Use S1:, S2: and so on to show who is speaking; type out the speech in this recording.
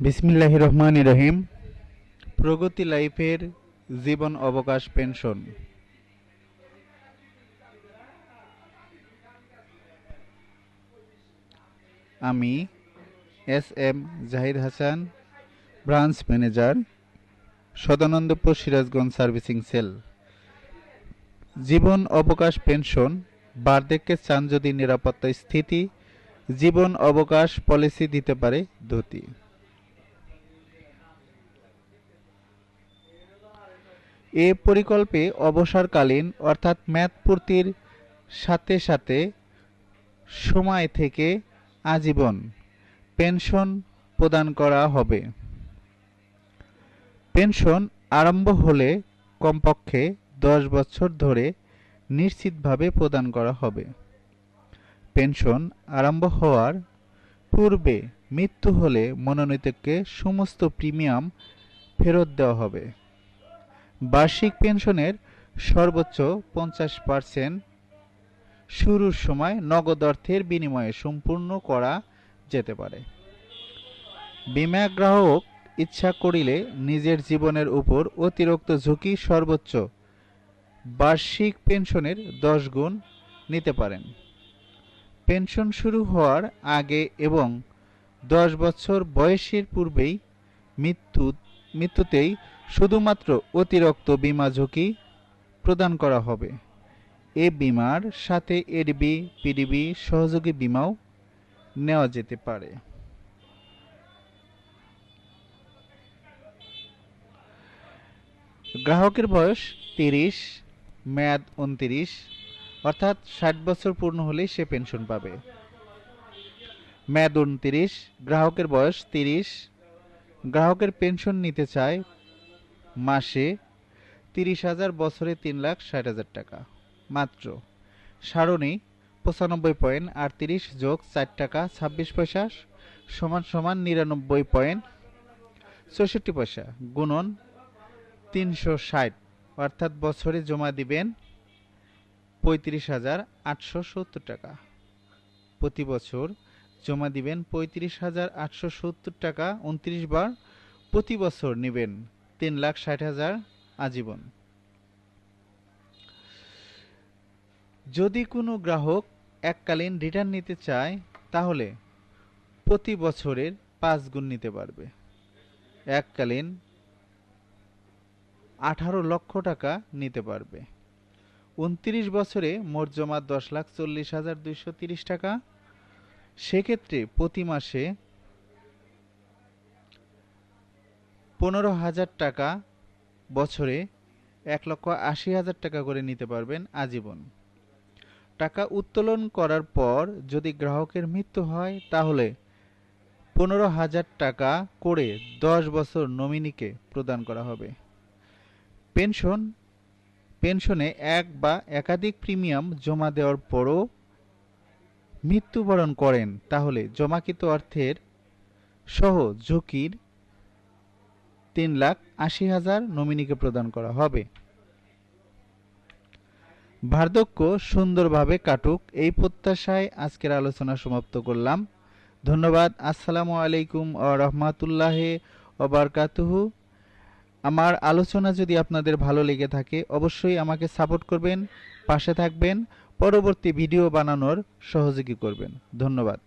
S1: বিসমিল্লাহির রহমানির রহিম। প্রগতি লাইফের জীবন অবকাশ পেনশন। আমি S M. Zahid Hasan, branch manager, Sadanandapur Sirajganj servicing cell. জীবন অবকাশ পেনশন বার্ধক্যে চান যদি নিরাপত্তা স্থিতি জীবন অবকাশ পলিসি দিতে পারে ধুতি। এ পরিকল্পে অবসরকালীন অর্থাৎ মেয়াদ পূর্তির সাথে সাথে সময় থেকে আজীবন পেনশন প্রদান করা হবে। পেনশন আরম্ভ হলে কমপক্ষে 10 বছর ধরে নিশ্চিতভাবে প্রদান করা হবে। পেনশন আরম্ভ হওয়ার পূর্বে মৃত্যু হলে মনোনীতকে সমস্ত প্রিমিয়াম ফেরত দেওয়া হবে। বার্ষিক পেনশনের সর্বোচ্চ 50% শুরুর সময় নগদ অর্থের বিনিময়ে সম্পূর্ণ করা যেতে পারে। বীমা গ্রাহক ইচ্ছা করিলে নিজের জীবনের উপর অতিরিক্ত ঝুঁকি সর্বোচ্চ বার্ষিক পেনশনের 10 গুণ নিতে পারেন। পেনশন শুরু হওয়ার আগে এবং 10 বছর বয়সের পূর্বেই মৃত্যুতেই শুধুমাত্র অতিরিক্ত বীমা ঝুঁকি প্রদান করা হবে। এ বীমার সাথে এডিবি, পিডিবি সহযোগী বীমাও নেওয়া যেতে পারে। গ্রাহকের বয়স 30, মেয়াদ 29, অর্থাৎ 60 বছর পূর্ণ হলেই সে পেনশন পাবে। মেয়াদ 29, গ্রাহকের বয়স 30, গ্রাহকের পেনশন নিতে চায় মাসে 30,000, বছরে 3,60,000 টাকা মাত্র। সারণী 95.38 যোগ 4 টাকা 26 পয়সা সমান 99.64 পয়সা গুণন 360, অর্থাৎ বছরে জমা দিবেন 35,870 টাকা। প্রতি বছর জমা দিবেন 35,870 টাকা 29 বার। প্রতি বছর নেবেন 3,60,000 আজীবন। যদি কোনো গ্রাহক এককালীন রিটার্ন নিতে চায় তাহলে প্রতি বছরের 5 গুণ নিতে পারবে। এককালীন 18 লক্ষ টাকা নিতে পারবে। 29 বছরে মোট জমা 10,40,230 টাকা। সেক্ষেত্রে প্রতি মাসে 15,000 টাকা, বছরে 1,80,000 টাকা করে নিতে পারবেন আজীবন। টাকা উত্তোলন করার পর যদি গ্রাহকের মৃত্যু হয় তাহলে 15,000 টাকা করে 10 বছর নমিনিকে প্রদান করা হবে। পেনশনে এক বা একাধিক প্রিমিয়াম জমা দেওয়ার পরও মৃত্যুবরণ করেন তাহলে জমাকৃত অর্থের সহ ঝুঁকির 3,80,000 নমিনিকে প্রদান করা হবে। বার্ধক্য সুন্দরভাবে কাটুক এই প্রত্যাশায় আজকের আলোচনা সমাপ্ত করলাম। ধন্যবাদ। আসসালামু আলাইকুম ওয়া রাহমাতুল্লাহি ওয়া বারাকাতুহু। আমার আলোচনা যদি আপনাদের ভালো লেগে থাকে অবশ্যই আমাকে সাপোর্ট করবেন, পাশে থাকবেন, পরবর্তী ভিডিও বানানোর সহযোগী করবেন। ধন্যবাদ।